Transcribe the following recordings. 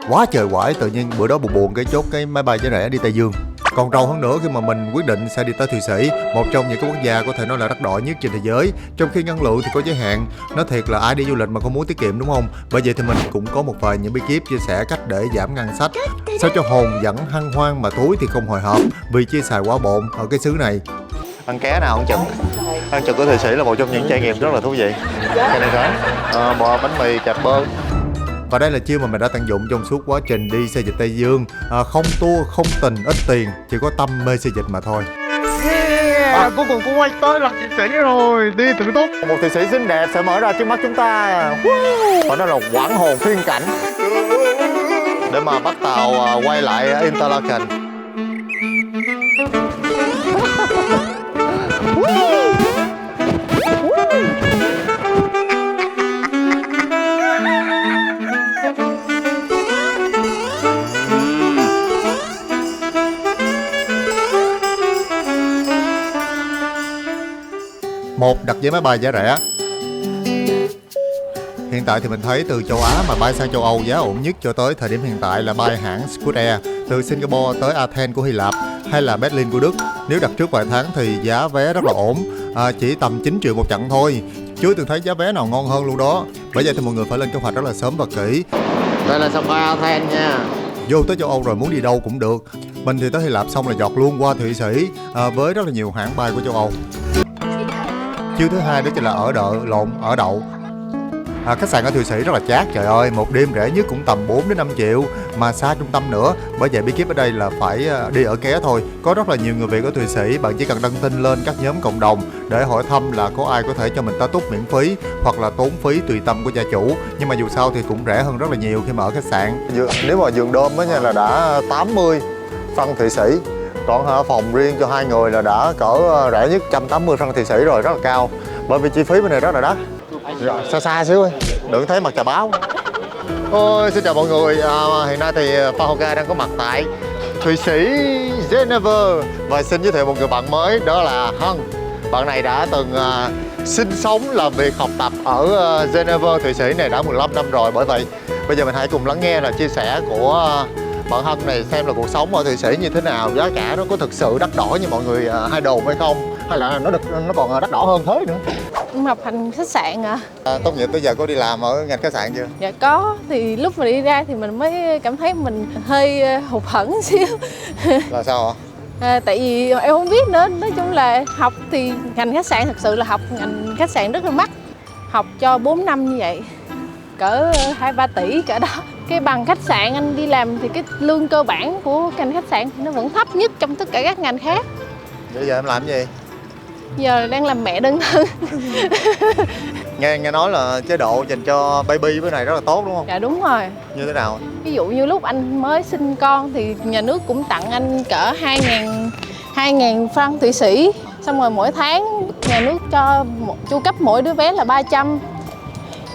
Quá trời quải, tự nhiên bữa đó buồn buồn cái chốt cái máy bay giá rẻ đi Tây Dương. Còn trâu hơn nữa khi mà mình quyết định sẽ đi tới Thụy Sĩ, một trong những cái quốc gia có thể nói là đắt đỏ nhất trên thế giới. Trong khi ngân lượng thì có giới hạn, nói thiệt là ai đi du lịch mà không muốn tiết kiệm đúng không? Bởi vậy thì mình cũng có một vài những bí kíp chia sẻ cách để giảm ngân sách, sao cho hồn vẫn hân hoan mà túi thì không hồi hộp vì chia xài quá bộn ở cái xứ này. Ăn ké nào ăn chừng. Ăn chừng của Thụy Sĩ là một trong những trải nghiệm rất là thú vị. Cái này đó, bò bánh mì chạp bơ. Và đây là chiêu mà mình đã tận dụng trong suốt quá trình đi xê dịch Tây Dương. Không tour, không tình, ít tiền, chỉ có tâm mê xê dịch mà thôi. Cuối cùng cũng quay tới là Thụy Sĩ rồi, đi tự túc. Một Thụy Sĩ xinh đẹp sẽ mở ra trước mắt chúng ta. Và nó là quãng hồn thiên cảnh để mà bắt tàu quay lại Interlaken. Một, đặt vé máy bay giá rẻ. Hiện tại thì mình thấy từ châu Á mà bay sang châu Âu giá ổn nhất cho tới thời điểm hiện tại là bay hãng Scoot từ Singapore tới Athens của Hy Lạp hay là Berlin của Đức. Nếu đặt trước vài tháng thì giá vé rất là ổn, chỉ tầm 9 triệu một chặng thôi. Chưa từng thấy giá vé nào ngon hơn luôn đó. Bởi vậy thì mọi người phải lên kế hoạch rất là sớm và kỹ. Đây là sân bay Athens nha. Vô tới châu Âu rồi muốn đi đâu cũng được. Mình thì tới Hy Lạp xong là giọt luôn qua Thụy Sĩ với rất là nhiều hãng bay của châu Âu. Chiêu thứ hai đó chính là ở đậu. Khách sạn ở Thụy Sĩ rất là chát, trời ơi, một đêm rẻ nhất cũng tầm 4 đến 5 triệu mà xa trung tâm nữa. Bởi vậy bí kíp ở đây là phải đi ở ké thôi. Có rất là nhiều người Việt ở Thụy Sĩ, bạn chỉ cần đăng tin lên các nhóm cộng đồng để hỏi thăm là có ai có thể cho mình tá túc miễn phí hoặc là tốn phí tùy tâm của gia chủ. Nhưng mà dù sao thì cũng rẻ hơn rất là nhiều khi mà ở khách sạn. Nếu mà giường đôm á nha là đã 80 franc Thụy Sĩ. Còn phòng riêng cho 2 người là đã cỡ rẻ nhất 180 franc Thụy Sĩ rồi, rất là cao. Bởi vì chi phí bên này rất là đắt. Rồi, xa xíu đi, đừng thấy mặt trà báo. Ôi, xin chào mọi người, hiện nay thì Phan Hocca đang có mặt tại Thụy Sĩ, Geneva. Và xin giới thiệu một người bạn mới, đó là Hân. Bạn này đã từng sinh sống, làm việc, học tập ở Geneva, Thụy Sĩ này đã 15 năm rồi. Bởi vậy, bây giờ mình hãy cùng lắng nghe là chia sẻ của bạn Hân này xem là cuộc sống ở Thụy Sĩ như thế nào, giá cả nó có thực sự đắt đỏ như mọi người hay đồn hay không, hay là nó còn đắt đỏ hơn thế nữa. Em học hành khách sạn ạ. Tốt nghiệp tới giờ có đi làm ở ngành khách sạn chưa? Dạ có, thì lúc mà đi ra thì mình mới cảm thấy mình hơi hụt hẫng xíu. Là sao ạ? Tại vì em không biết nữa, nói chung là học thì ngành khách sạn thật sự là học ngành khách sạn rất là mắc. Học cho 4 năm như vậy, cỡ 2-3 tỷ cỡ đó. Cái bằng khách sạn anh đi làm thì cái lương cơ bản của ngành khách sạn nó vẫn thấp nhất trong tất cả các ngành khác. Bây giờ em làm cái gì? Giờ đang làm mẹ đơn thân. Nghe nói là chế độ dành cho baby với này rất là tốt đúng không? Dạ đúng rồi. Như thế nào? Ví dụ như lúc anh mới sinh con thì nhà nước cũng tặng anh cỡ 2.000 franc Thụy Sĩ. Xong rồi mỗi tháng nhà nước cho chu cấp mỗi đứa bé là 300.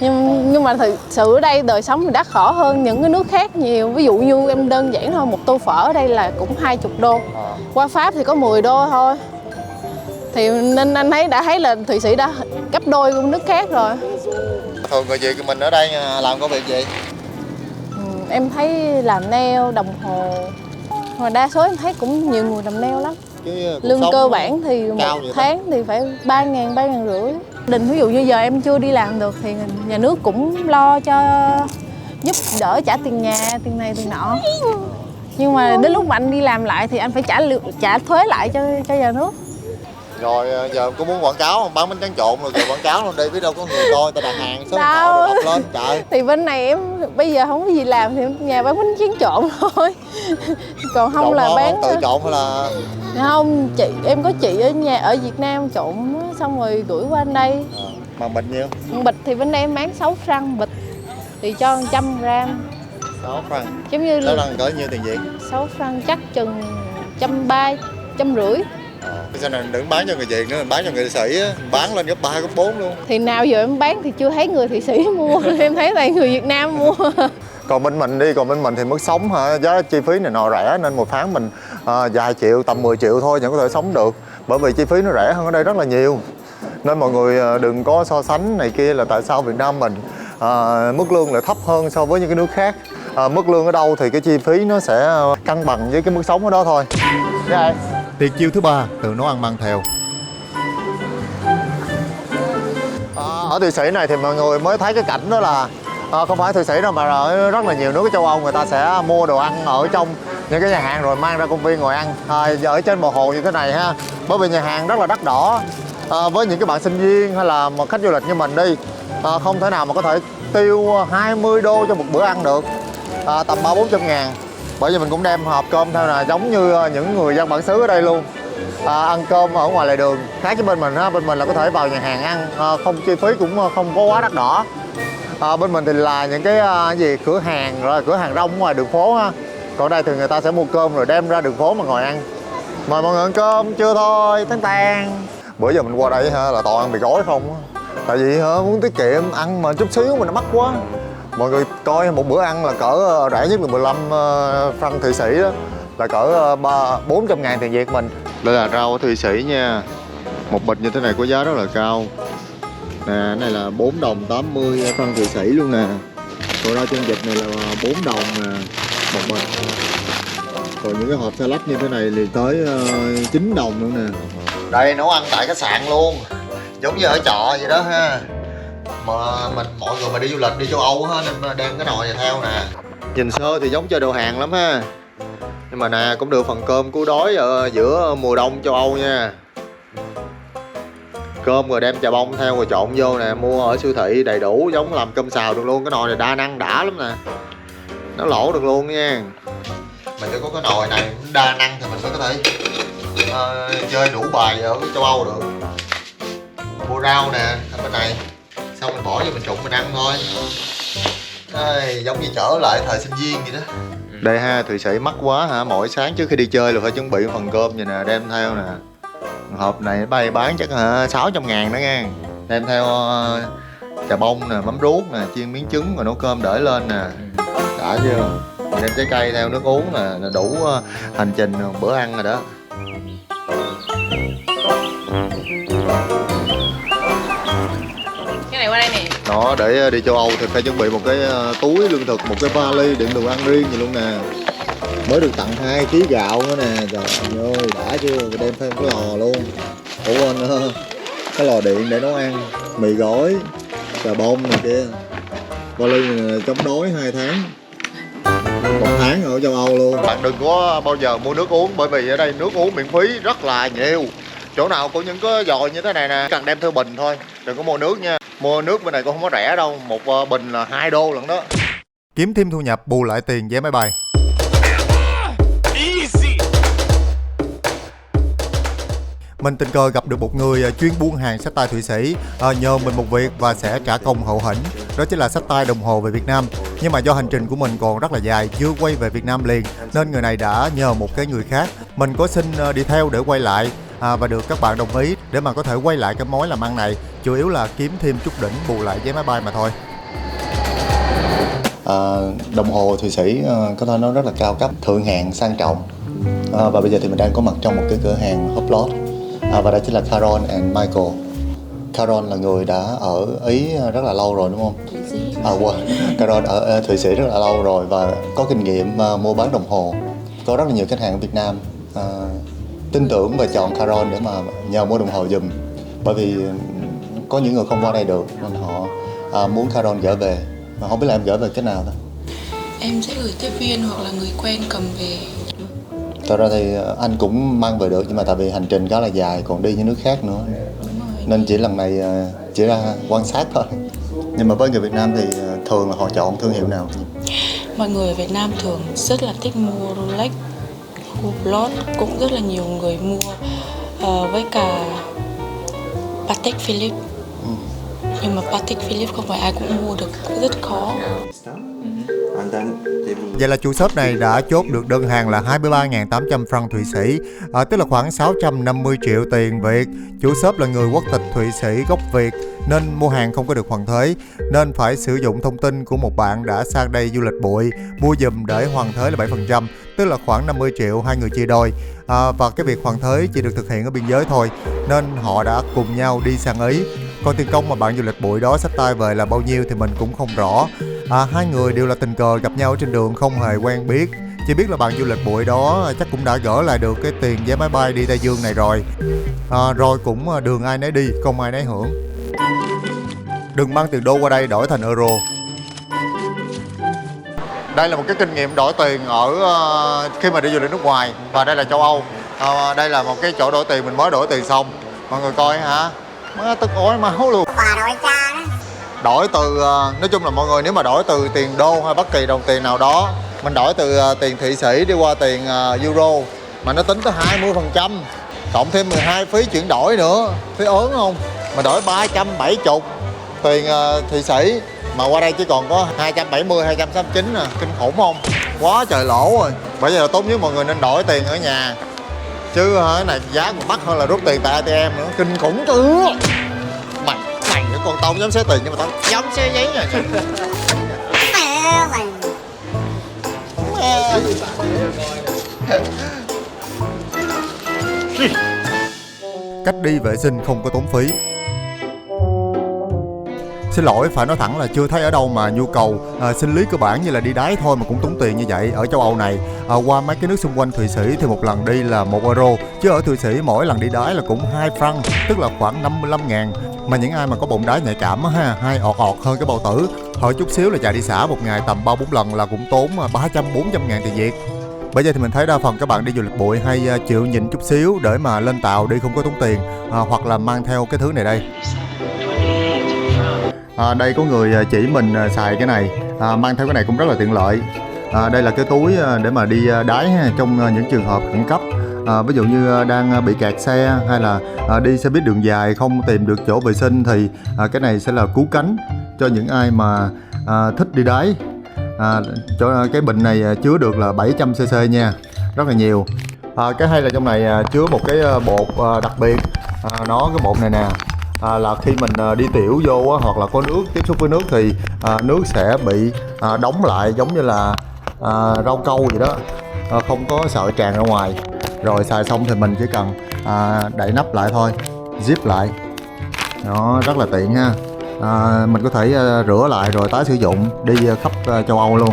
Nhưng mà thực sự ở đây đời sống thì đắt đỏ hơn những cái nước khác nhiều. Ví dụ như em đơn giản thôi, một tô phở ở đây là cũng 20 đô. Qua Pháp thì có 10 đô thôi. Thì nên anh đã thấy là Thụy Sĩ đã gấp đôi của nước khác rồi. Thường người Việt mình ở đây làm công việc gì? Em thấy làm nail, đồng hồ. Mà đa số em thấy cũng nhiều người làm nail lắm. Lương cơ bản thì một tháng thì phải 3.000, 3.500. Định ví dụ như giờ em chưa đi làm được thì nhà nước cũng lo cho, giúp đỡ trả tiền nhà, tiền này tiền nọ. Nhưng mà đến lúc mà anh đi làm lại thì anh phải trả thuế lại cho nhà nước. Rồi giờ có muốn quảng cáo không? Bán bánh tráng trộn rồi quảng cáo luôn đi, biết đâu có người coi, ta đặt hàng số điện thoại đọc lên trời. Thì bên này em bây giờ không có gì làm thì nhà bán bánh tráng trộn thôi. Còn không trộn là bán tự trộn hay là không, em có chị ở nhà ở Việt Nam trộn xong rồi gửi qua anh đây. mà bịch nhiêu? Bịch thì bên đây em bán 6 franc bịch thì cho 100 gram. 6 franc. Giống như 6 franc cỡ nhiêu tiền Việt? 6 franc chắc chừng 130, 150. Sao này đừng bán cho người Việt nữa, bán cho người Thụy Sĩ á, bán lên gấp 3, gấp 4 luôn. Thì nào giờ em bán thì chưa thấy người Thụy Sĩ mua, em thấy toàn người Việt Nam mua. Còn bên mình thì mức sống giá chi phí này nọ rẻ nên một tháng mình vài triệu, tầm 10 triệu thôi vẫn có thể sống được. Bởi vì chi phí nó rẻ hơn ở đây rất là nhiều. Nên mọi người đừng có so sánh này kia là tại sao Việt Nam mình mức lương lại thấp hơn so với những cái nước khác. mức lương ở đâu thì cái chi phí nó sẽ cân bằng với cái mức sống ở đó thôi. Tiền chiêu thứ ba từ nấu ăn mang theo. Ở Thụy Sĩ này thì mọi người mới thấy cái cảnh đó là không phải Thụy Sĩ đâu mà ở rất là nhiều nước ở châu Âu người ta sẽ mua đồ ăn ở trong những cái nhà hàng rồi mang ra công viên ngồi ăn ở trên bờ hồ như thế này ha. Bởi vì nhà hàng rất là đắt đỏ. Với những cái bạn sinh viên hay là một khách du lịch như mình đi, không thể nào mà có thể tiêu 20 đô cho một bữa ăn được, tầm 300-400 ngàn. Bởi vì mình cũng đem hộp cơm theo nè, giống như những người dân bản xứ ở đây luôn. Ăn cơm ở ngoài lề đường, khác với bên mình ha. Bên mình là có thể vào nhà hàng ăn, không chi phí cũng không có quá đắt đỏ. Bên mình thì là những cái gì cửa hàng rồi cửa hàng rong ngoài đường phố ha. Còn đây thì người ta sẽ mua cơm rồi đem ra đường phố mà ngồi ăn. Mời mọi người ăn cơm chưa thôi, tan. Bữa giờ mình qua đây ha là toàn ăn mì gói không á. Tại vì muốn tiết kiệm ăn mà chút xíu mà nó mắc quá. Mọi người coi một bữa ăn là cỡ rẻ nhất là 15 franc Thụy Sĩ đó, là cỡ 400 ngàn tiền Việt mình. Đây là rau ở Thụy Sĩ nha. Một bịch như thế này có giá rất là cao. Nè, cái này là 4 đồng 80 franc Thụy Sĩ luôn nè. Còn rau chân vịt này là 4 đồng nè, một bịch. Còn những cái hộp salad như thế này thì tới 9 đồng luôn nè. Đây nấu ăn tại khách sạn luôn, giống như ở trọ vậy đó ha. Mà mọi người mà đi du lịch đi châu Âu á nên đem cái nồi này theo nè. Nhìn sơ thì giống chơi đồ hàng lắm ha. Nhưng mà nè cũng được phần cơm cứu đói ở giữa mùa đông châu Âu nha. Cơm rồi đem chà bông theo rồi trộn vô nè, mua ở siêu thị đầy đủ giống làm cơm xào được luôn. Cái nồi này đa năng đã lắm nè, nó lỗ được luôn nha. Mình chỉ có cái nồi này đa năng thì mình mới có thể chơi đủ bài ở châu Âu được. Mua rau nè ở bên này, xong mình bỏ vô mình trụng mình ăn thôi. Đây, giống như trở lại thời sinh viên vậy đó. Đây ha, Thụy Sĩ mắc quá hả? Mỗi sáng trước khi đi chơi là phải chuẩn bị phần cơm vậy nè, đem theo nè. Hộp này bay bán chắc 600 ngàn đó nha. Đem theo chà bông nè, mắm ruốc nè, chiên miếng trứng rồi nấu cơm để lên nè. Đã chưa? Đem trái cây theo nước uống nè, là đủ hành trình bữa ăn rồi đó. Cái này qua đây nè. Đó, để đi châu Âu thì phải chuẩn bị một cái túi lương thực, một cái vali đựng đồ ăn riêng vậy luôn nè. Mới được tặng 2 kg gạo nữa nè, trời ơi đã chưa, đem thêm cái lò luôn. Ủa quên cái lò điện để nấu ăn, mì gói, trà bông này kia. Vali này chống đói 2 tháng, 1 tháng ở châu Âu luôn. Bạn đừng có bao giờ mua nước uống, bởi vì ở đây nước uống miễn phí rất là nhiều. Chỗ nào có những cái dòi như thế này nè, cần đem theo bình thôi, đừng có mua nước nha. Mua nước bên này cũng không có rẻ đâu, một bình là 2 đô lận đó. Kiếm thêm thu nhập bù lại tiền vé máy bay. Mình tình cờ gặp được một người chuyên buôn hàng xách tay Thụy Sĩ, nhờ mình một việc và sẽ trả công hậu hĩnh, đó chính là xách tay đồng hồ về Việt Nam. Nhưng mà do hành trình của mình còn rất là dài, chưa quay về Việt Nam liền, nên người này đã nhờ một cái người khác. Mình có xin đi theo để quay lại và được các bạn đồng ý để mà có thể quay lại cái mối làm ăn này. Chủ yếu là kiếm thêm chút đỉnh bù lại vé máy bay mà thôi. Đồng hồ Thụy Sĩ có thể nói rất là cao cấp, thượng hạng, sang trọng. Và bây giờ thì mình đang có mặt trong một cái cửa hàng Hublot. Và đó chính là Caron and Michael. Caron là người đã ở Ý rất là lâu rồi đúng không? Caron ở Thụy Sĩ rất là lâu rồi và có kinh nghiệm mua bán đồng hồ. Có rất là nhiều khách hàng ở Việt Nam tin tưởng và chọn Caron để mà nhờ mua đồng hồ giùm. Bởi vì có những người không qua đây được nên họ muốn Caron gửi về. Mà không biết là em gửi về cái nào thôi. Em sẽ gửi tiếp viên hoặc là người quen cầm về. Thật ra thì anh cũng mang về được nhưng mà tại vì hành trình khá là dài, còn đi những nước khác nữa nên chỉ lần này chỉ ra quan sát thôi. Nhưng mà với người Việt Nam thì thường là họ chọn thương hiệu nào? Mọi người ở Việt Nam thường rất là thích mua Rolex, Hublot, cũng rất là nhiều người mua với cả Patek Philippe. Nhưng mà Patek Philippe không phải ai cũng mua được, cũng rất khó. Vậy là chủ shop này đã chốt được đơn hàng là 23.800 franc Thụy Sĩ, tức là khoảng 650 triệu tiền Việt. Chủ shop là người quốc tịch Thụy Sĩ gốc Việt nên mua hàng không có được hoàn thuế, nên phải sử dụng thông tin của một bạn đã sang đây du lịch bụi mua giùm để hoàn thuế là 7%, tức là khoảng 50 triệu hai người chia đôi. Và cái việc hoàn thuế chỉ được thực hiện ở biên giới thôi, nên họ đã cùng nhau đi sang Ý. Còn tiền công mà bạn du lịch bụi đó xách tay về là bao nhiêu thì mình cũng không rõ. Hai người đều là tình cờ gặp nhau ở trên đường, không hề quen biết. Chỉ biết là bạn du lịch bụi đó chắc cũng đã gỡ lại được cái tiền vé máy bay đi Tây Dương này rồi. Rồi cũng đường ai nấy đi, không ai nấy hưởng. Đừng mang tiền đô qua đây đổi thành euro. Đây là một cái kinh nghiệm đổi tiền ở khi mà đi du lịch nước ngoài, và đây là châu Âu. Đây là một cái chỗ đổi tiền mình mới đổi tiền xong. Mọi người coi hả? Má tức ối máu luôn. Đổi từ nói chung là mọi người nếu mà đổi từ tiền đô hay bất kỳ đồng tiền nào đó, mình đổi từ tiền Thụy Sĩ đi qua tiền euro mà nó tính tới 20%, cộng thêm 12 phí chuyển đổi nữa, phí ớn không? Mà đổi 370 tiền Thụy Sĩ mà qua đây chỉ còn có 270, 269 à, kinh khủng không? Quá trời lỗ rồi. Bởi vậy là tốt nhất mọi người nên đổi tiền ở nhà. Chứ cái này giá còn mắc hơn là rút tiền tại ATM nữa, kinh khủng chứ. Mày con tao không dám xé tiền nhưng mà tao dám xé giấy nha. Cách đi vệ sinh không có tốn phí. Xin lỗi, phải nói thẳng là chưa thấy ở đâu mà nhu cầu sinh lý cơ bản như là đi đái thôi mà cũng tốn tiền như vậy ở châu Âu này. Qua mấy cái nước xung quanh Thụy Sĩ thì một lần đi là 1 euro, chứ ở Thụy Sĩ mỗi lần đi đái là cũng 2 franc, tức là khoảng 55.000. Mà những ai mà có bụng đái nhạy cảm ha, hay ọt hơn cái bao tử, hỏi chút xíu là chạy đi xả một ngày tầm 3-4 lần là cũng tốn 300-400 ngàn tiền Việt. Bởi vậy thì mình thấy đa phần các bạn đi du lịch bụi hay chịu nhịn chút xíu để mà lên tàu đi không có tốn tiền, hoặc là mang theo cái thứ này đây. Đây có người chỉ mình xài cái này, mang theo cái này cũng rất là tiện lợi. Đây là cái túi để mà đi đái trong những trường hợp khẩn cấp. Ví dụ như đang bị kẹt xe hay là đi xe buýt đường dài không tìm được chỗ vệ sinh thì cái này sẽ là cứu cánh cho những ai mà thích đi đái. Cái bình này chứa được là 700cc nha, rất là nhiều. Cái hay là trong này chứa một cái bột đặc biệt. Cái bột này nè, là khi mình đi tiểu vô hoặc là có nước tiếp xúc với nước thì nước sẽ bị đóng lại giống như là rau câu vậy đó, không có sợ tràn ra ngoài. Rồi xài xong thì mình chỉ cần đậy nắp lại thôi, zip lại. Nó rất là tiện ha. Mình có thể rửa lại rồi tái sử dụng đi khắp châu Âu luôn.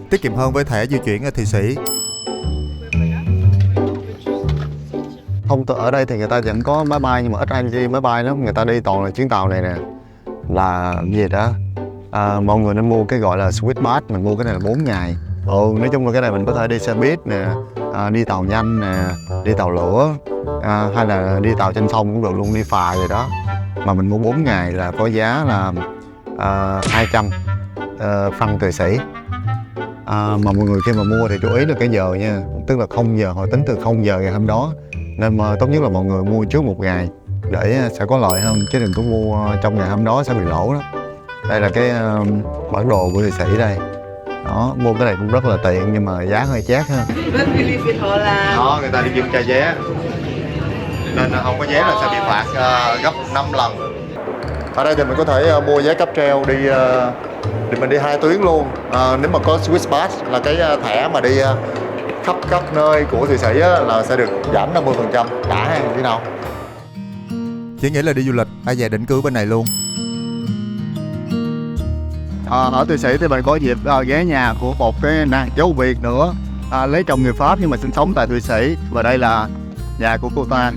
Tiết kiệm hơn với thẻ di chuyển ở Thụy Sĩ. Không, ở đây thì người ta vẫn có máy bay nhưng mà ít ai đi máy bay lắm, người ta đi toàn là chuyến tàu này nè. Là gì đó, mọi người nên mua cái gọi là Sweet Pass, mình mua cái này là 4 ngày. Nói chung là cái này mình có thể đi xe buýt nè, đi tàu nhanh nè, đi tàu lửa, hay là đi tàu trên sông cũng được luôn, đi phà vậy đó. Mà mình mua 4 ngày là có giá là 200 franc Thụy Sĩ. Mà mọi người khi mà mua thì chú ý là cái giờ nha, tức là 0 giờ, họ tính từ 0 giờ ngày hôm đó. Nên mà tốt nhất là mọi người mua trước một ngày để sẽ có lợi hơn, chứ đừng có mua trong ngày hôm đó sẽ bị lỗ đó. Đây là cái bản đồ của Thụy Sĩ đây. Đó, mua cái này cũng rất là tiện nhưng mà giá hơi chát ha. Đó, người ta đi kiểm tra vé nên không có vé là sẽ bị phạt gấp 5 lần. Ở đây thì mình có thể mua vé cáp treo đi thì mình đi 2 tuyến luôn. Nếu mà có Swiss Pass là cái thẻ mà đi khắp các nơi của Thụy Sĩ là sẽ được giảm 50% cả hay thế nào. Chỉ nghĩ là đi du lịch ai về định cư bên này luôn. Ở Thụy Sĩ thì mình có dịp ghé nhà của một cái nàng dâu Việt nữa, lấy chồng người Pháp nhưng mà sinh sống tại Thụy Sĩ, và đây là nhà của cô ta.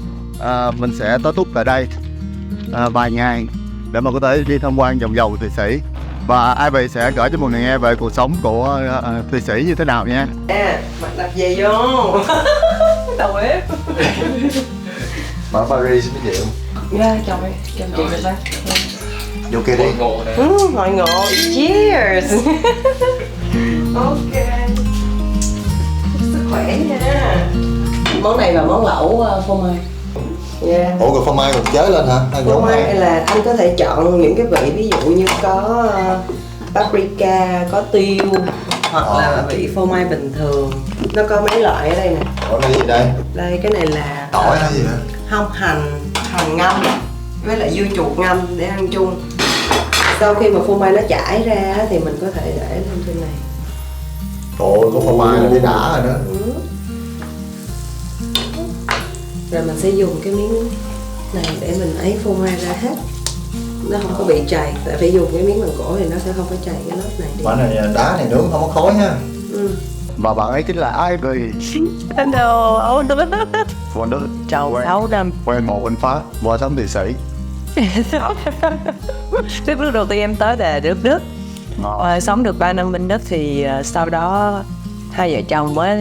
Mình sẽ tới túc tại đây vài ngày để mà có thể đi tham quan vòng vòng Thụy Sĩ, và ai vậy sẽ gửi cho mọi người nghe về cuộc sống của Thụy Sĩ như thế nào nha. Mặc đặt về vô đầu bếp. Ở Paris mới chịu. Dạ, chồng chị được ba. Vô kia đi. Ngồi ngộ. Cheers. Ok. Sức khỏe nha. Món này là món lẩu phô mai. Yeah. Ủa rồi phô mai mình chế lên hả? Phô mai là anh có thể chọn những cái vị, ví dụ như có paprika, có tiêu, hoặc là vị phô mai bình thường. Nó có mấy loại ở đây nè. Ủa cái gì đây? Đây, cái này là tỏi hay gì hả? không, hành ngâm với lại dưa chuột ngâm để ăn chung. Sau khi mà phô mai nó chảy ra thì mình có thể để lên trên này. Ồ, có phô mai là thấy đã rồi đó. Rồi mình sẽ dùng cái miếng này để mình ấy phô mai ra hết. nó không có bị trầy, tại phải dùng cái miếng bằng gỗ thì nó sẽ không có trầy cái lớp này đi. Quả này đá này nướng không có khói nha. Và bạn ấy chính là Ivy. Hello, Vợ Đức. chào 6 năm. Quen một anh Pháp, vợ sống Thụy Sĩ. Cái bước đầu tiên em tới là Đức. Sống được 3 năm bên Đức thì sau đó hai vợ chồng mới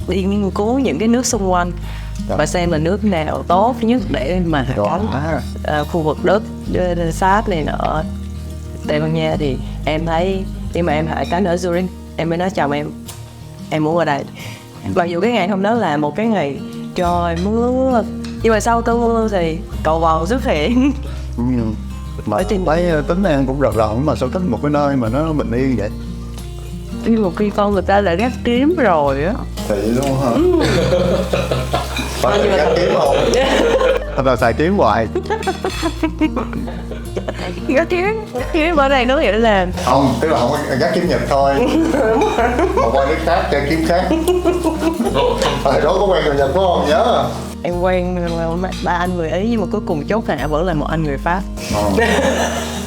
đi nghiên cứu những cái nước xung quanh và xem là nước nào tốt nhất để mà hạ cánh. Khu vực Đức, Pháp này nọ, Tây Ban Nha thì em thấy khi mà em hạ cánh ở Zurich, em mới nói chồng em muốn ở đây. Mặc dù cái ngày hôm đó là một cái ngày trời mưa, nhưng mà sau cơn mưa thì cầu vồng xuất hiện. Mà thấy tính em cũng rợn rợn mà sao thích một cái nơi mà nó bình yên vậy? Nhưng một khi con người ta đã ghét kiếm rồi á. Thì luôn hả? Phải gắt kiếm không? Thật là xài kiếm hoài. Ghét kiếm ở đây nó nghĩa là Không, tức là không có gắt kiếm Nhật thôi. Mà qua nước khác chơi kiếm khác. Hồi đó có quen người Nhật phải không? Nhớ. em quen 3 anh người Ý nhưng mà cuối cùng chốt hạ vẫn là một anh người Pháp.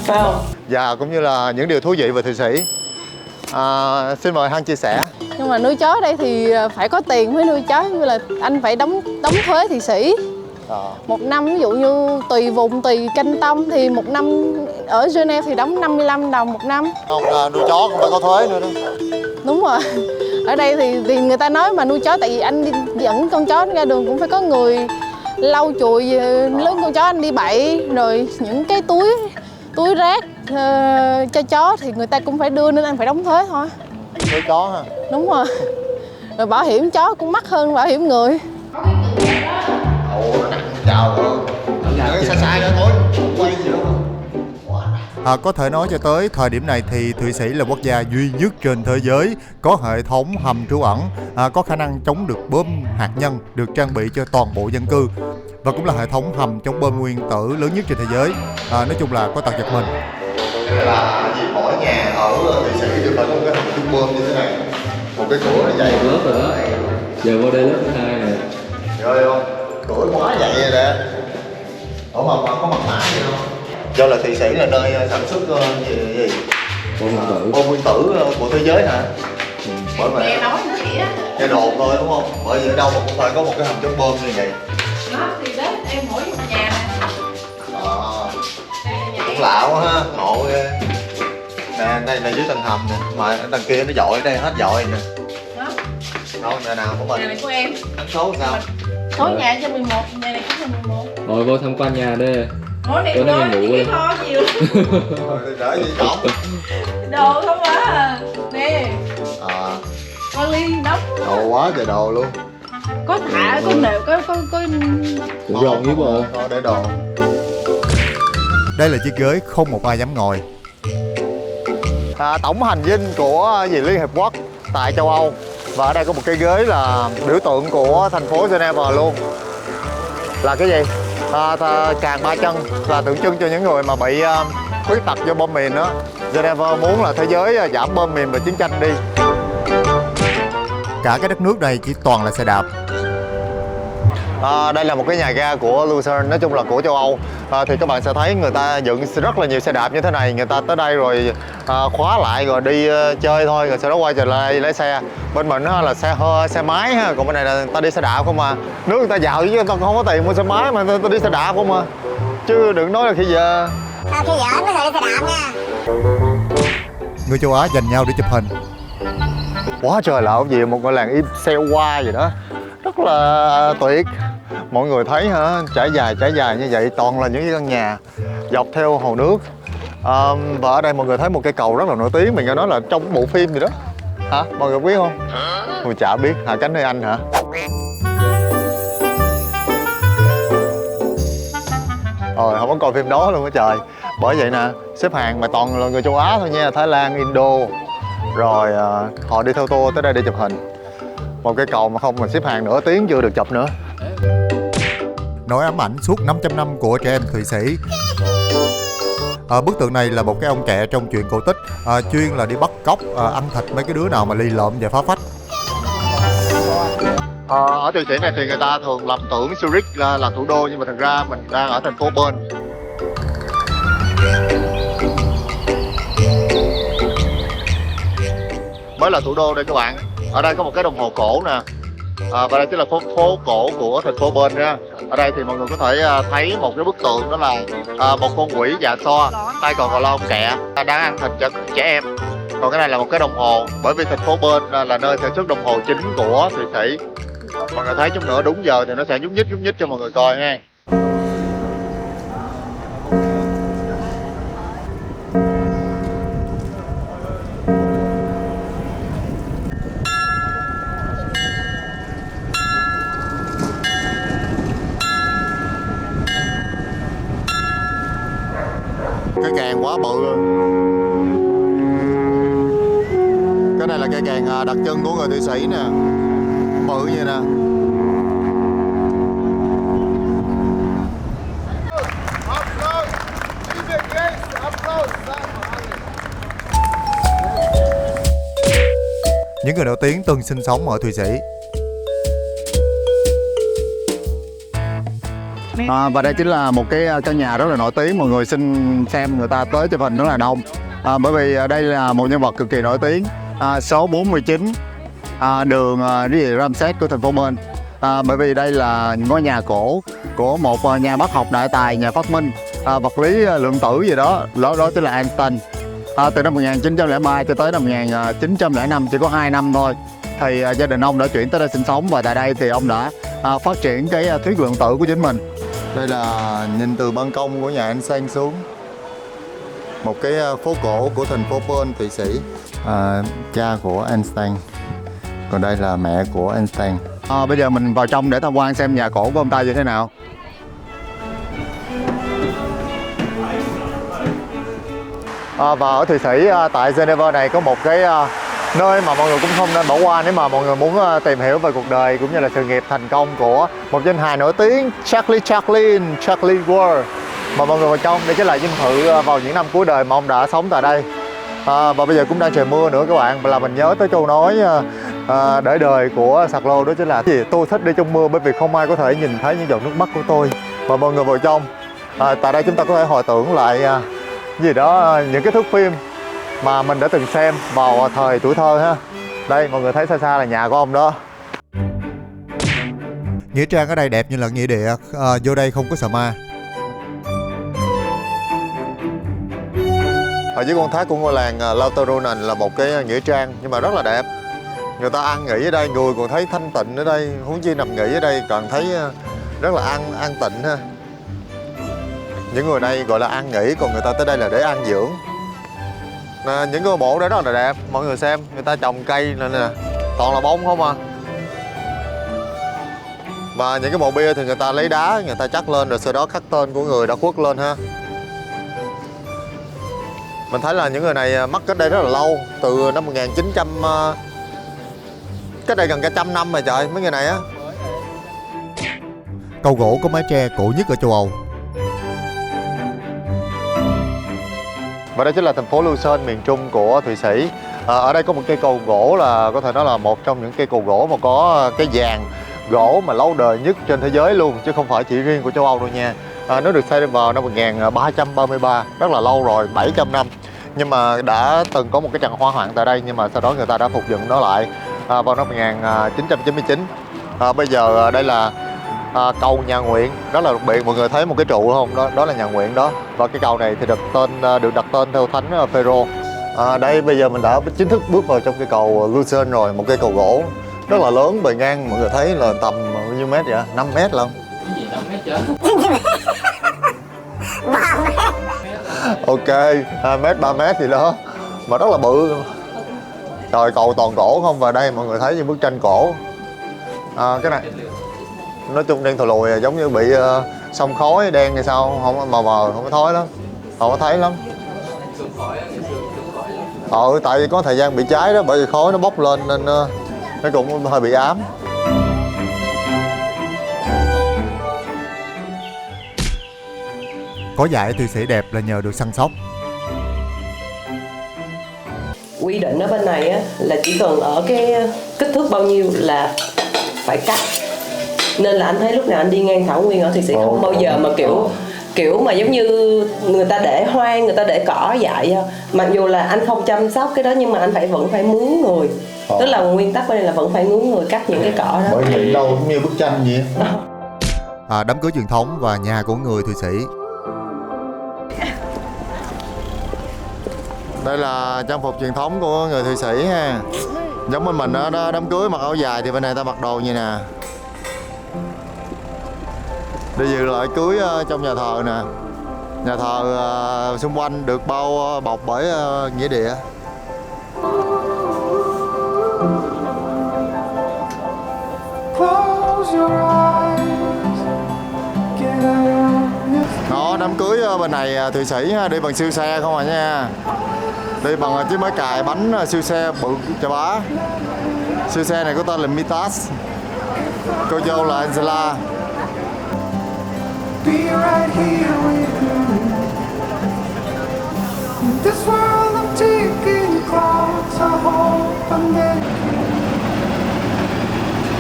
Phải không? Và cũng như là những điều thú vị về Thụy Sĩ. Xin mời Hân chia sẻ. Nhưng mà nuôi chó ở đây thì phải có tiền mới nuôi chó, như là anh phải đóng thuế Thụy Sĩ. Một năm ví dụ như tùy vùng tùy kênh tâm thì một năm ở Geneva thì đóng 55 đồng một năm. Không, nuôi chó cũng phải có thuế nữa đó. Đúng rồi. Ở đây thì người ta nói mà nuôi chó, tại vì anh dẫn con chó ra đường cũng phải có người lau chùi lớn con chó anh đi bậy, rồi những cái túi rác cho chó thì người ta cũng phải đưa, nên anh phải đóng thuế thôi. Nuôi chó ha. Đúng rồi. Rồi bảo hiểm chó cũng mắc hơn bảo hiểm người. Chào xa nữa thôi. Quay gì đâu. Có thể nói cho tới thời điểm này thì Thụy Sĩ là quốc gia duy nhất trên thế giới có hệ thống hầm trú ẩn, có khả năng chống được bom hạt nhân, được trang bị cho toàn bộ dân cư, và cũng là hệ thống hầm chống bom nguyên tử lớn nhất trên thế giới. Nói chung là có tật giật mình. Là vì mỗi nhà ở Thụy Sĩ đều phải có một cái hầm chống bom như thế này, một cái cửa này dày. Lớp rồi đó. Giờ vô đây lớp thứ 2 nè. Rồi không? Cửa quá vậy rồi nè. Ủa mà có mặt nạ gì không? Do là Thụy Sĩ là nơi sản xuất gì? Bom nguyên tử của thế giới hả? Bởi vậy nghe nói nó vậy á. Nghe đồn thôi đúng không? Bởi vì ở đâu mà cũng phải có một cái hầm chống bom như vậy. Đó thì đấy em mỗi nhà nè. Cũng lạ quá ha, ngộ ghê. Nè, đây dưới tầng hầm nè, mà tầng kia nó dội đây hết dội nè. Đó. Đâu, nhà nào của mình? Nhà này của em. Đánh số sao? Số nhà cho 11, nhà này cũng là 11. Ngồi vô tham quan nhà đi. Ủa này Tối nay đồ ngủ cái đi. kho nhiều. Đỡ gì cổng. Đồ không á. Nè. Có ly đóng. Đồ quá trời đồ luôn. Có thả, có nệm, có Cũng rộng với bộ. Thôi để đồ. Đây là chiếc ghế không một ai dám ngồi. Tổng hành dinh của Liên Hiệp Quốc tại châu Âu. Và ở đây có một cái ghế là biểu tượng của thành phố Geneva luôn. Là cái gì? Càng 3 chân là tượng trưng cho những người mà bị khuyết tật do bom mìn đó. Geneva muốn là thế giới giảm bom mìn và chiến tranh đi. Cả cái đất nước này chỉ toàn là xe đạp. Đây là một cái nhà ga của Lucerne, nói chung là của châu Âu. Thì các bạn sẽ thấy người ta dựng rất là nhiều xe đạp như thế này. Người ta tới đây rồi khóa lại rồi đi chơi thôi, rồi sau đó quay trở lại lấy xe. Bên mình là xe hơi, xe máy ha, còn bên này là người ta đi xe đạp không à. Nước người ta giàu chứ người ta không có tiền mua xe máy mà người ta đi xe đạp không à. Chứ đừng nói là khi giờ. Khi vợ mới đi xe đạp nha. Người châu Á giành nhau để chụp hình. Quá trời lạ gì, một ngôi làng im xe hoa gì đó. Rất là tuyệt. Mọi người thấy hả, trải dài như vậy toàn là những căn nhà dọc theo hồ nước. Và ở đây mọi người thấy một cây cầu rất là nổi tiếng, mình nghe nói là trong bộ phim gì đó. Hả? Mọi người biết không? Tôi chả biết. Hạ cánh nơi Anh hả? Không có coi phim đó luôn á trời. Bởi vậy nè, xếp hàng mà toàn là người châu Á thôi nha. Thái Lan, Indo. Rồi họ đi theo tour tới đây để chụp hình. Một cái cầu mà không mà xếp hàng nửa tiếng chưa được chụp nữa. Nỗi ám ảnh suốt 500 năm của trẻ em Thụy Sĩ. Bức tượng này là một cái ông kẹ trong truyện cổ tích, chuyên là đi bắt cóc, ăn thịt mấy cái đứa nào mà lì lợm và phá phách. Ở Thụy Sĩ này thì người ta thường lầm tưởng Zurich là thủ đô, nhưng mà thật ra mình đang ở thành phố Bern. mới là thủ đô đây các bạn. Ở đây có một cái đồng hồ cổ nè. Và đây chính là phố cổ của thành phố Bern nha. Ở đây thì mọi người có thể thấy một cái bức tượng, đó là một con quỷ già so, tay còn còn lon kẹ đang ăn thịt cho trẻ em. Còn cái này là một cái đồng hồ, bởi vì thành phố Bern là nơi sản xuất đồng hồ chính của Thụy Sĩ. Mọi người thấy chút nữa đúng giờ thì nó sẽ nhúc nhích cho mọi người coi nha. Cái kèn quá bự luôn. Cái này là cây kèn đặc trưng của người Thụy Sĩ nè. Bự như nè. Những người nổi tiếng từng sinh sống ở Thụy Sĩ. Và đây chính là một cái căn nhà rất là nổi tiếng, mọi người xin xem, người ta tới chụp hình rất là đông. Bởi vì đây là một nhân vật cực kỳ nổi tiếng, số 49 đường Ramses của thành phố Bern. Bởi vì đây là ngôi nhà cổ của một nhà bác học đại tài, nhà phát minh vật lý lượng tử gì đó, đó chính là Einstein. Từ năm 1903 cho tới năm 1905, chỉ có 2 năm thôi, thì gia đình ông đã chuyển tới đây sinh sống, và tại đây thì ông đã phát triển cái thuyết lượng tử của chính mình. Đây là nhìn từ ban công của nhà Einstein xuống, một cái phố cổ của thành phố Bern, Thụy Sĩ. Cha của Einstein, còn đây là mẹ của Einstein. Bây giờ mình vào trong để tham quan xem nhà cổ của ông ta như thế nào. Và ở Thụy Sĩ, tại Geneva này có một cái nơi mà mọi người cũng không nên bỏ qua nếu mà mọi người muốn tìm hiểu về cuộc đời cũng như là sự nghiệp thành công của một danh hài nổi tiếng, Charlie Ward. Mà mọi người vào trong, đây chính là dinh thự vào những năm cuối đời mà ông đã sống tại đây. Và bây giờ cũng đang trời mưa nữa các bạn, là mình nhớ tới câu nói để đời của Sarlo, đó chính là gì? Tôi thích đi trong mưa bởi vì không ai có thể nhìn thấy những giọt nước mắt của tôi. Và mọi người vào trong, tại đây chúng ta có thể hồi tưởng lại gì đó, những cái thước phim mà mình đã từng xem vào thời tuổi thơ ha. Đây mọi người thấy xa xa là nhà của ông đó. Nghĩa trang ở đây đẹp như là nghĩa địa, vô đây không có sợ ma. Ở dưới con thác của ngôi làng Lauterbrunnen là một cái nghĩa trang nhưng mà rất là đẹp. Người ta ăn nghỉ ở đây, người còn thấy thanh tịnh ở đây, huống chi nằm nghỉ ở đây còn thấy rất là an tịnh ha. Những người đây gọi là ăn nghỉ, còn người ta tới đây là để ăn dưỡng. Những cái bộ đó rất là đẹp, mọi người xem, người ta trồng cây này nè, toàn là bông không à. Và những cái mộ bia thì người ta lấy đá, người ta chắt lên rồi sau đó khắc tên của người đã khuất lên ha. Mình thấy là những người này mất cách đây rất là lâu, từ năm 1900, cách đây gần cả 100 năm rồi trời, mấy người này á. Cầu gỗ có mái tre cổ nhất ở châu Âu. Và đây chính là thành phố Lucerne, miền trung của Thụy Sĩ. Ở đây có một cây cầu gỗ là có thể nói là một trong những cây cầu gỗ mà có cái dàn gỗ mà lâu đời nhất trên thế giới luôn, chứ không phải chỉ riêng của châu Âu đâu nha. Nó được xây vào năm 1333, rất là lâu rồi, 700 năm. Nhưng mà đã từng có một cái trận hỏa hoạn tại đây, nhưng mà sau đó người ta đã phục dựng nó lại vào năm 1999. Bây giờ đây là cầu nhà nguyện, rất là đặc biệt. Mọi người thấy một cái trụ không? Đó là nhà nguyện đó. Và cái cầu này thì được đặt tên theo Thánh Phêrô. Đây bây giờ mình đã chính thức bước vào trong cái cầu Lucerne rồi, một cây cầu gỗ rất là lớn, bề ngang mọi người thấy là tầm bao nhiêu mét vậy? 5 mét lận. Cái gì 5 mét chứ? Ok, 2 mét, 3 mét gì đó, mà rất là bự. Trời, cầu toàn cổ không, và đây mọi người thấy những bức tranh cổ. Cái này nói chung đen thò lùi, giống như bị xông khói đen hay sao, không mờ không có thói lắm, không có thấy lắm. Tại vì có thời gian bị cháy đó, bởi vì khói nó bốc lên nên nó cũng hơi bị ám. Có dải Thụy Sĩ đẹp là nhờ được săn sóc. Quy định ở bên này á, là chỉ cần ở cái kích thước bao nhiêu là phải cắt. Nên là anh thấy lúc nào anh đi ngang thảo nguyên ở Thụy Sĩ không bao giờ mà kiểu kiểu mà giống như người ta để hoang, người ta để cỏ dại, mặc dù là anh không chăm sóc cái đó nhưng mà anh vẫn phải mướn người. Tức là nguyên tắc bên này là vẫn phải mướn người cắt những cái cỏ đó. Bởi vì đâu cũng như bức tranh vậy. Đám cưới truyền thống và nhà của người Thụy Sĩ. Đây là trang phục truyền thống của người Thụy Sĩ ha. Giống bên mình đó, đám cưới mặc áo dài thì bên này ta mặc đồ như nè. Đi dự lại cưới trong nhà thờ nè. Nhà thờ xung quanh được bao bọc bởi nghĩa địa. Đó, đám cưới bên này Thụy Sĩ đi bằng siêu xe không à nha. Đi bằng chiếc máy cài bánh siêu xe bự chà bá. Siêu xe này có tên là Mitas. Cô dâu là Angela.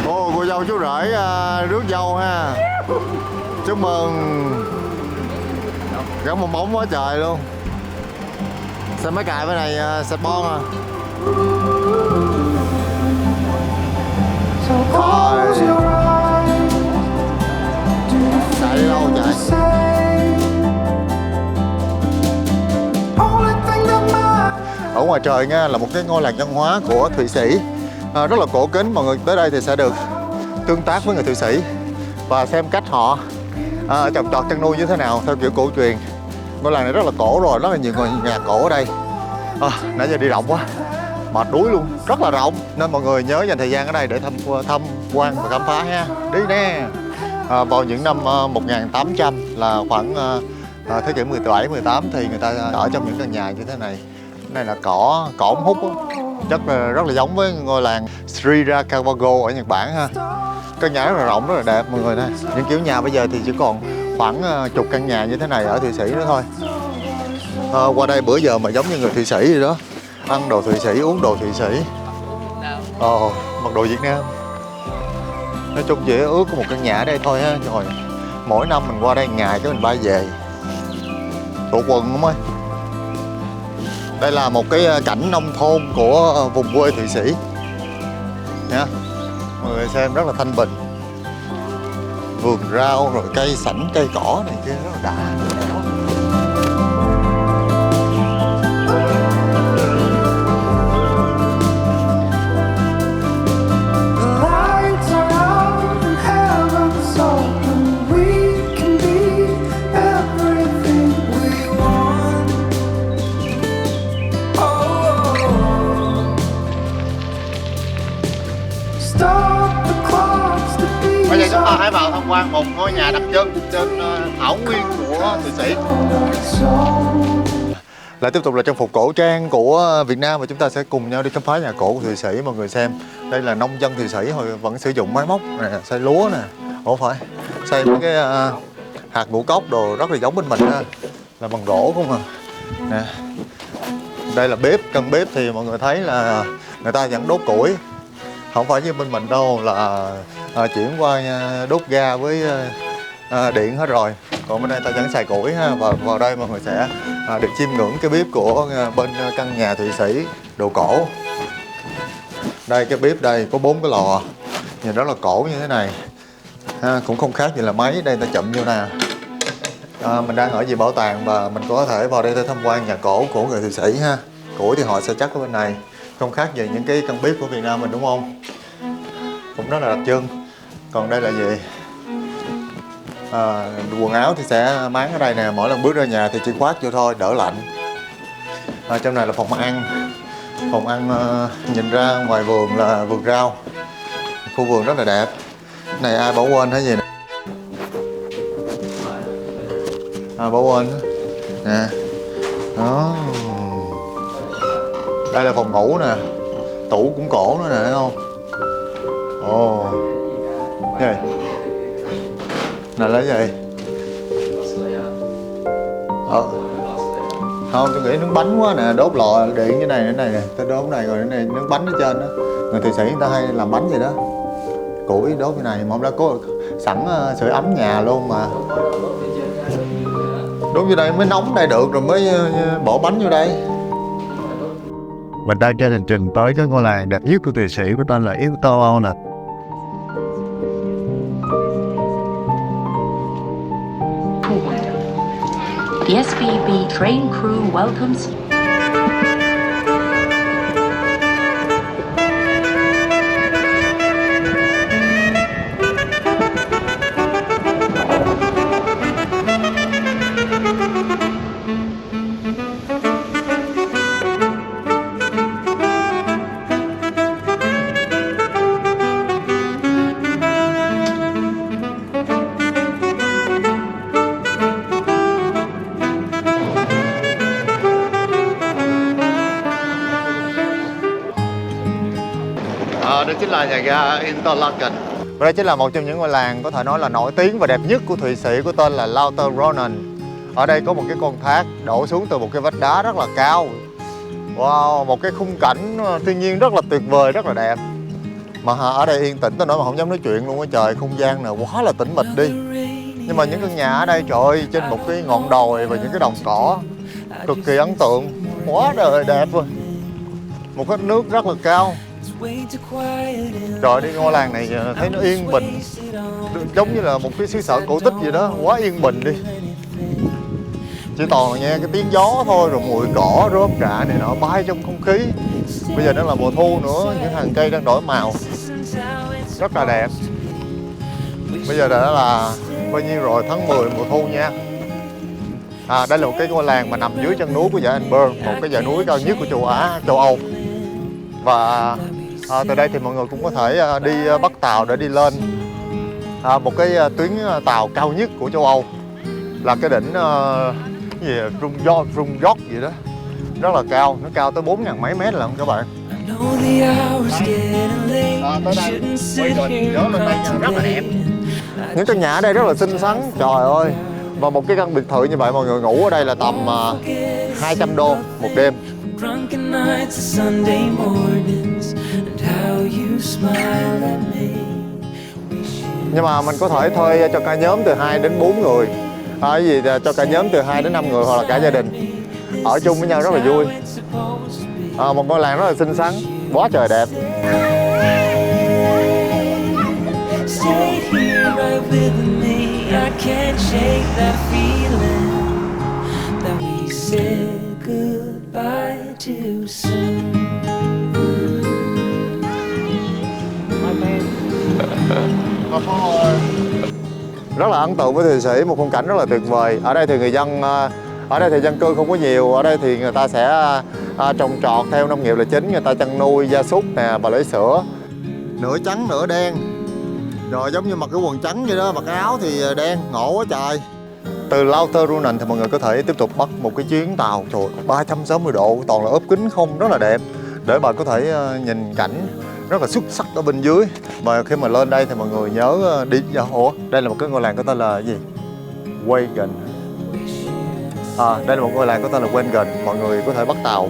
Cô dâu chú rể rước dâu ha. Chúc mừng. Gắn bong bóng quá trời luôn. Xe máy cài bên này xe bon à. Chạy đi đâu chạy. Ở ngoài trời nha là một cái ngôi làng văn hóa của Thụy Sĩ, rất là cổ kính. Mọi người tới đây thì sẽ được tương tác với người Thụy Sĩ và xem cách họ trồng trọt chăn nuôi như thế nào theo kiểu cổ truyền. Ngôi làng này rất là cổ rồi, rất là nhiều ngôi nhà cổ ở đây. Nãy giờ đi rộng quá, mệt đuối luôn, rất là rộng nên mọi người nhớ dành thời gian ở đây để tham quan và khám phá ha. Đi nè. Vào những năm 1800 là khoảng thế kỷ 17, 18 thì người ta ở trong những căn nhà như thế này. Cái này là cỏ ống hút đó. Chắc là rất là giống với ngôi làng Shirakawago ở Nhật Bản ha. Căn nhà rất là rộng, rất là đẹp mọi người nè. Những kiểu nhà bây giờ thì chỉ còn khoảng chục căn nhà như thế này ở Thụy Sĩ nữa thôi. Qua đây bữa giờ mà giống như người Thụy Sĩ vậy đó. Ăn đồ Thụy Sĩ, uống đồ Thụy Sĩ. Mặc đồ Việt Nam. Nói chung chỉ ước có một căn nhà ở đây thôi ha. Rồi mỗi năm mình qua đây ngày cái mình bay về. Tụ quần không ơi. Đây là một cái cảnh nông thôn của vùng quê Thụy Sĩ nha. Mọi người xem rất là thanh bình. Vườn rau rồi cây sảnh, cây cỏ này kia rất là đã. Bây giờ chúng ta hãy vào tham quan một ngôi nhà đặc trưng trên thảo nguyên của Thụy Sĩ. Lại tiếp tục là trang phục cổ trang của Việt Nam và chúng ta sẽ cùng nhau đi khám phá nhà cổ của Thụy Sĩ. Mọi người xem, đây là nông dân Thụy Sĩ hồi vẫn sử dụng máy móc nè, xay lúa nè, phải xay mấy cái hạt ngũ cốc đồ rất là giống bên mình ha, là bằng gỗ không à. Nè, đây là bếp, căn bếp thì mọi người thấy là người ta vẫn đốt củi, không phải như bên mình đâu là chuyển qua đốt ga với điện hết rồi. Còn bên đây ta vẫn xài củi ha. Và vào đây mọi người sẽ được chiêm ngưỡng cái bếp của bên căn nhà Thụy Sĩ đồ cổ. Đây cái bếp đây có 4 cái lò, nhìn rất là cổ như thế này ha, cũng không khác gì là máy. Đây ta chụm vô nè. Mình đang ở về bảo tàng và mình có thể vào đây để tham quan nhà cổ của người Thụy Sĩ ha. Củi thì họ sẽ chắc ở bên này, không khác gì những cái căn bếp của Việt Nam mình đúng không? Cũng rất là đặc trưng. Còn đây là gì? Quần áo thì sẽ máng ở đây nè. Mỗi lần bước ra nhà thì chỉ khoác vô thôi, đỡ lạnh. Trong này là phòng ăn. Phòng ăn nhìn ra ngoài vườn là vườn rau. Khu vườn rất là đẹp. Này ai bỏ quên hay gì nè. Bỏ quên nè. Đó. Đây là phòng ngủ nè. Tủ cũng cổ nữa nè, thấy không? Ồ. Gì? Này là gì? Không, tôi nghĩ nướng bánh quá nè, đốt lò điện như này nè, tôi đốt này rồi này nướng bánh ở trên đó. Người Thụy Sĩ người ta hay làm bánh gì đó. Củi đốt như này, mà hôm đó có sẵn sưởi ấm nhà luôn mà. Đúng vô đây mới nóng đây được rồi mới bỏ bánh vô đây. Mình đang trên hành trình tới cái ngôi làng đẹp nhất của Thụy Sĩ có tên là Ytterhornet. The SBB train crew welcomes you. Đó chính là nhà ga Interlaken. Và đây chính là một trong những ngôi làng có thể nói là nổi tiếng và đẹp nhất của Thụy Sĩ, có tên là Lauterbrunnen. Ở đây có một cái con thác đổ xuống từ một cái vách đá rất là cao. Wow, một cái khung cảnh thiên nhiên rất là tuyệt vời, rất là đẹp. Mà ở đây yên tĩnh tới nỗi mà không dám nói chuyện luôn á trời, không gian này quá là tĩnh mịch đi. Nhưng mà những căn nhà ở đây trời ơi, trên một cái ngọn đồi và những cái đồng cỏ cực kỳ ấn tượng, quá đời đẹp rồi. Một cái nước rất là cao. Trời, đi ngôi làng này thấy nó yên bình, giống như là một cái xứ sở cổ tích gì đó, quá yên bình đi. Chỉ toàn là nghe cái tiếng gió thôi, rồi mùi cỏ, rơm rạ này nọ bay trong không khí. Bây giờ nó là mùa thu nữa, những hàng cây đang đổi màu, rất là đẹp. Bây giờ đã là bao nhiêu rồi, tháng 10 mùa thu nha. Đây là một cái ngôi làng mà nằm dưới chân núi của dãy Alper, một cái dãy núi cao nhất của châu Âu. Và từ đây thì mọi người cũng có thể đi bắt tàu để đi lên một cái tuyến tàu cao nhất của châu Âu, là cái đỉnh gì Rung gì đó, rất là cao, nó cao tới 4.000 mấy mét lận các bạn. Tới đây quay gần nhớ lên đây rất là đẹp. Những căn nhà ở đây rất là xinh xắn, trời ơi. Và một cái căn biệt thự như vậy mọi người ngủ ở đây là tầm 200 đô một đêm. Nhưng mà mình có thể thuê cho cả nhóm từ 2 đến 4 người, cho cả nhóm từ 2 đến 5 người hoặc là cả gia đình ở chung với nhau rất là vui. Một ngôi làng rất là xinh xắn, quá trời đẹp. Rất là ấn tượng với Thụy Sĩ, một khung cảnh rất là tuyệt vời. Ở đây thì dân cư không có nhiều, ở đây thì người ta sẽ trồng trọt theo nông nghiệp là chính, người ta chăn nuôi gia súc nè và lấy sữa. Nửa trắng nửa đen, rồi giống như mặc cái quần trắng vậy đó, mặc cái áo thì đen, ngộ quá trời. Từ Lauterbrunnen thì mọi người có thể tiếp tục bắt một cái chuyến tàu, trời 360 độ, toàn là ốp kính không, rất là đẹp, để bạn có thể nhìn cảnh rất là xuất sắc ở bên dưới. Và khi mà lên đây thì mọi người nhớ đi. Đây là một cái ngôi làng có tên là gì? Wagen. Đây là một ngôi làng có tên là Wagen. Mọi người có thể bắt tàu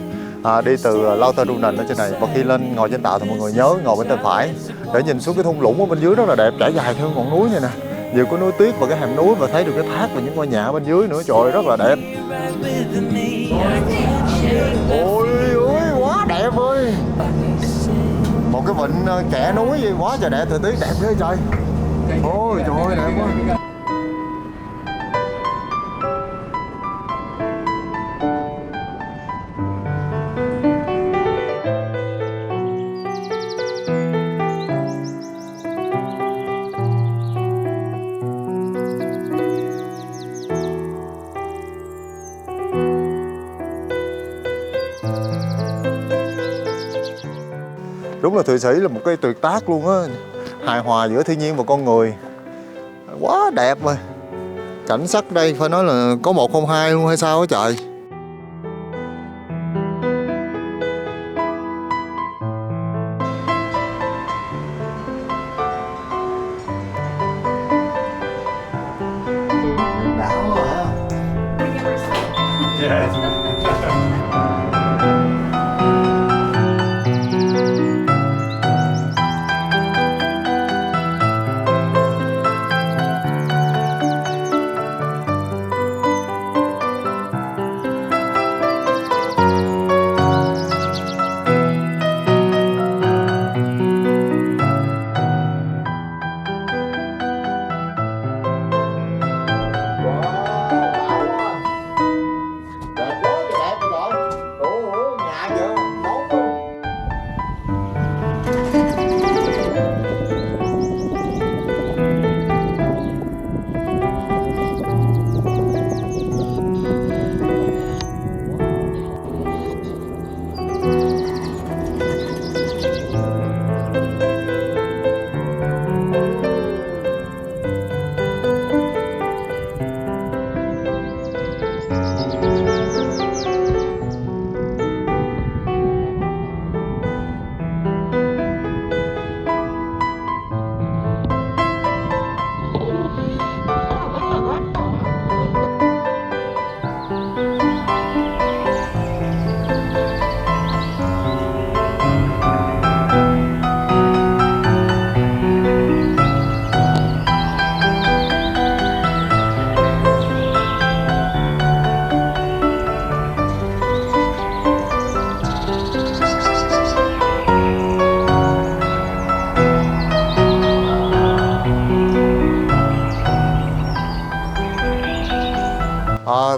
đi từ Lauterbrunnen ở trên này, và khi lên ngồi trên tàu thì mọi người nhớ ngồi bên tay phải để nhìn xuống cái thung lũng ở bên dưới rất là đẹp, trải dài theo ngọn núi này nè, vừa có núi tuyết và cái hẻm núi, và thấy được cái thác và những ngôi nhà ở bên dưới nữa, trời ơi, rất là đẹp. Ôi ôi, quá đẹp ơi. Một cái vịnh kẻ núi gì quá trời đẹp, thời tiết đẹp thế trời. Ôi trời ơi, đẹp quá. Đúng là Thụy Sĩ là một cái tuyệt tác luôn á, hài hòa giữa thiên nhiên và con người, quá đẹp rồi. Cảnh sắc đây phải nói là có 102 luôn hay sao á trời. Đảo hả?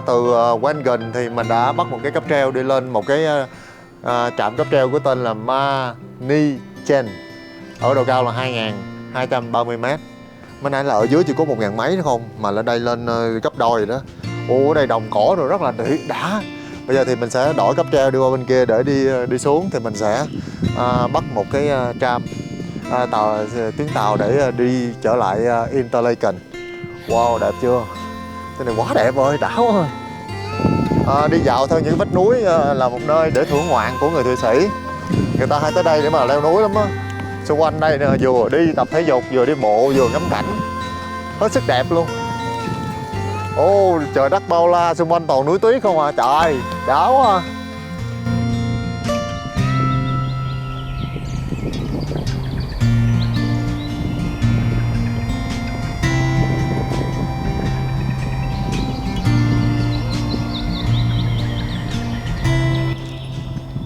từ Wengen thì mình đã bắt một cái cáp treo đi lên một cái trạm cáp treo có tên là Manichen, ở độ cao là 2.230m. Mới nãy là ở dưới chỉ có 1.000 mấy nữa không, mà lên đây lên gấp đôi rồi đó. Ồ, ở đây đồng cỏ rồi rất là đã. Bây giờ thì mình sẽ đổi cáp treo đi qua bên kia để đi xuống, thì mình sẽ bắt một cái tram tuyến tàu để đi trở lại Interlaken. Wow, đẹp chưa? Cái này quá đẹp ơi, đã quá. Đi dạo theo những vách núi là một nơi để thưởng ngoạn của người Thụy Sĩ. Người ta hay tới đây để mà leo núi lắm á. Xung quanh đây nè, vừa đi tập thể dục, vừa đi bộ, vừa ngắm cảnh, hết sức đẹp luôn. Ô, trời đất bao la, xung quanh toàn núi tuyết không à. Trời, đã quá.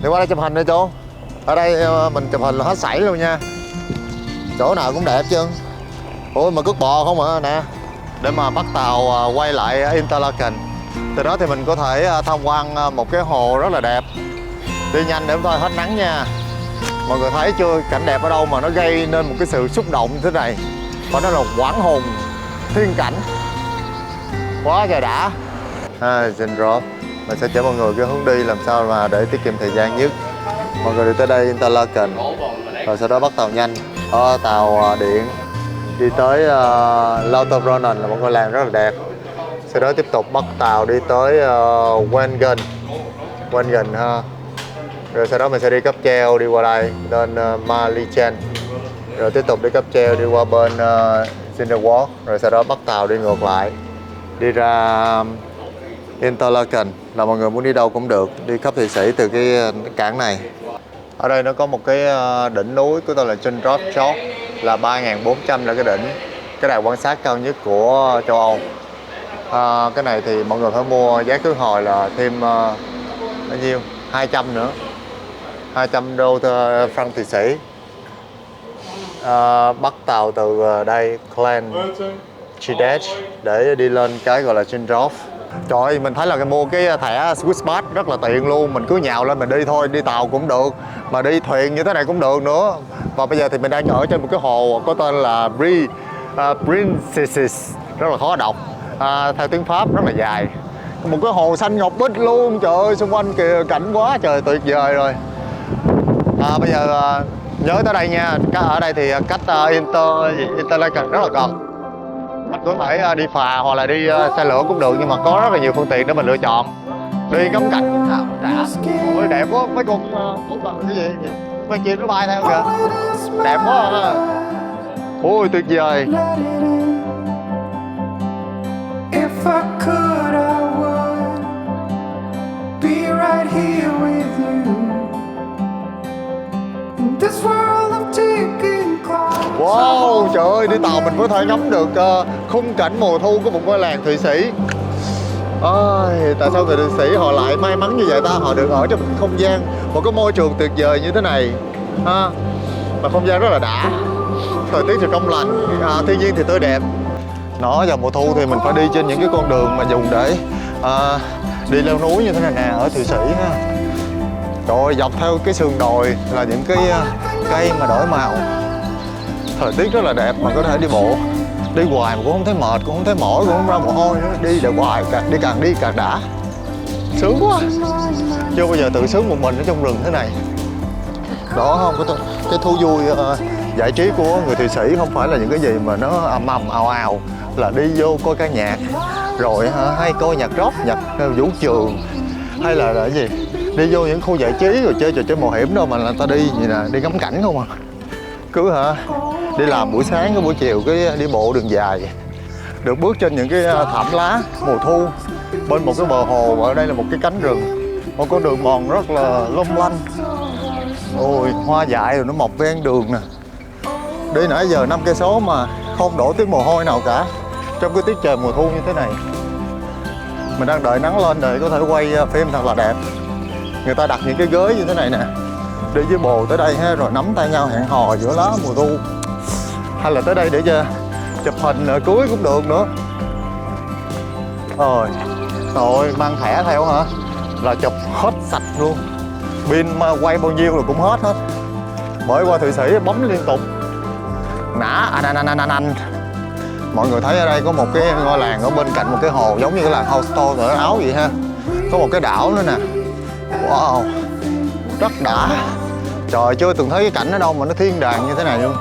Đi qua đây chụp hình đi chú. Ở đây mình chụp hình là hết sảy luôn nha. Chỗ nào cũng đẹp chứ. Ôi mà cước bò không à nè. Để mà bắt tàu quay lại Interlaken. Từ đó thì mình có thể tham quan một cái hồ rất là đẹp. Đi nhanh để thôi hết nắng nha. Mọi người thấy chưa, cảnh đẹp ở đâu mà nó gây nên một cái sự xúc động như thế này. Và nó là quảng hùng, thiên cảnh. Quá trời đã. Zindrop. Mình sẽ chở mọi người cái hướng đi làm sao mà để tiết kiệm thời gian nhất. Mọi người đi tới đây Interlaken, rồi sau đó bắt tàu nhanh, tàu điện đi tới Lauterbrunnen là một ngôi làng rất là đẹp. Sau đó tiếp tục bắt tàu đi tới Wengen ha. Rồi sau đó mình sẽ đi cáp treo đi qua đây lên Manichen, rồi tiếp tục đi cáp treo đi qua bên Zindewald, rồi sau đó bắt tàu đi ngược lại đi ra Interlaken. Là mọi người muốn đi đâu cũng được, đi khắp Thụy Sĩ từ cái cảng này. Ở đây nó có một cái đỉnh núi của tôi là Zindrop, là 3.400 là cái đỉnh, cái đài quan sát cao nhất của châu Âu. Cái này thì mọi người phải mua giá khứ hồi là thêm bao nhiêu? 200 nữa, 200 đô franc Thụy Sĩ. Bắt tàu từ đây Clan để đi lên cái gọi là Zindrop. Trời ơi, mình thấy là mua cái thẻ Swisspass rất là tiện luôn. Mình cứ nhào lên mình đi thôi, đi tàu cũng được, mà đi thuyền như thế này cũng được nữa. Và bây giờ thì mình đang ở trên một cái hồ có tên là Princesses, rất là khó đọc, theo tiếng Pháp rất là dài. Một cái hồ xanh ngọc bích luôn, trời ơi, xung quanh kìa cảnh quá trời tuyệt vời rồi. Bây giờ nhớ tới đây nha, ở đây thì cách Interlaken rất là gần. Mình có thể đi phà hoặc là đi xe lửa cũng được, nhưng mà có rất là nhiều phương tiện để mình lựa chọn. Đi ngắm cảnh đã. Ôi đẹp quá, mấy con cái gì? Mấy chim nó bay theo kìa. Đẹp quá à. Ôi tuyệt vời. If I could, I would be right here with you. In this world of ticking clocks. Wow, trời ơi, đi tàu mình có thể ngắm được khung cảnh mùa thu của một ngôi làng Thụy Sĩ. Tại sao người Thụy Sĩ họ lại may mắn như vậy ta? Họ được ở trong một không gian, một cái môi trường tuyệt vời như thế này ha. Mà không gian rất là đã, thời tiết thì trong lành, thiên nhiên thì tươi đẹp. Nó vào mùa thu thì mình phải đi trên những cái con đường mà dùng để đi leo núi như thế này nè, ở Thụy Sĩ ha. Rồi dọc theo cái sườn đồi là những cái cây mà đổi màu. Thời tiết rất là đẹp mà có thể đi bộ. Đi hoài mà cũng không thấy mệt, cũng không thấy mỏi, cũng không ra mồ hôi nữa. Đi được hoài, càng đi càng đã. Sướng quá. Chưa bao giờ tự sướng một mình ở trong rừng thế này. Đó không, cái thú vui giải trí của người Thụy Sĩ không phải là những cái gì mà nó ầm ào ào, là đi vô coi ca nhạc, rồi hay coi nhạc rock, nhạc vũ trường, hay là cái gì, đi vô những khu giải trí rồi chơi trò chơi mạo hiểm đâu, mà người ta đi gì nè, đi ngắm cảnh không à. Cứ đi làm buổi sáng, cái buổi chiều cái đi bộ đường dài, được bước trên những cái thảm lá mùa thu bên một cái bờ hồ. Ở đây là một cái cánh rừng, một con đường mòn rất là long lanh. Ôi, hoa dại rồi nó mọc ven đường nè. Đi nãy giờ 5 cây số mà không đổ tí mồ hôi nào cả, trong cái tiết trời mùa thu như thế này. Mình đang đợi nắng lên để có thể quay phim thật là đẹp. Người ta đặt những cái ghế như thế này nè, đi với bồ tới đây ha, rồi nắm tay nhau hẹn hò giữa lá mùa thu. Hay là tới đây để chụp hình cưới cũng được nữa. Rồi Rồi mang thẻ theo hả? Là chụp hết sạch luôn. Pin mà quay bao nhiêu là cũng hết hết. Bởi qua Thụy Sĩ bấm liên tục. Nã anh. Mọi người thấy ở đây có một cái ngôi làng ở bên cạnh một cái hồ giống như cái làng Houston ở Áo vậy ha. Có một cái đảo nữa nè. Wow, rất đã. Trời, chưa từng thấy cái cảnh ở đâu mà nó thiên đàng như thế này luôn.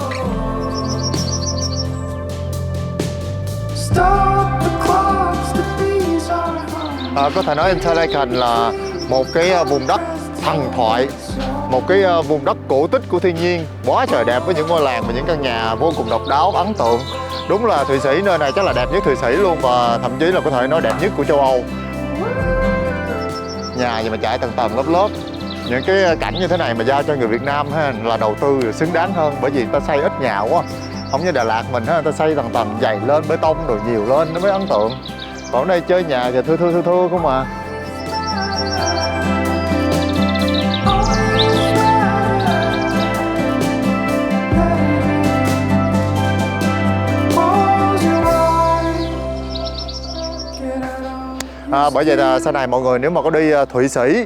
Có thể nói Interlaken là một cái vùng đất thần thoại, một cái vùng đất cổ tích của thiên nhiên, quá trời đẹp với những ngôi làng và những căn nhà vô cùng độc đáo, ấn tượng. Đúng là Thụy Sĩ, nơi này chắc là đẹp nhất Thụy Sĩ luôn, và thậm chí là có thể nói đẹp nhất của châu Âu. Nhà gì mà trải tầng tầng lớp lớp. Những cái cảnh như thế này mà giao cho người Việt Nam ha, là đầu tư xứng đáng hơn, bởi vì ta xây ít nhà quá. Không như Đà Lạt mình ha, ta xây tầng tầng dày lên, bê tông rồi nhiều lên nó mới ấn tượng. Còn ở đây chơi nhà thì thưa không à. Bởi vậy là sau này mọi người nếu mà có đi Thụy Sĩ,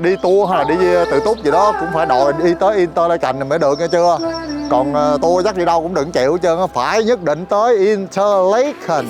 đi tour hay là đi tự túc gì đó cũng phải đòi đi tới Interlaken mới được, nghe chưa? Còn tour chắc đi đâu cũng đừng chịu hết trơn, phải nhất định tới Interlaken.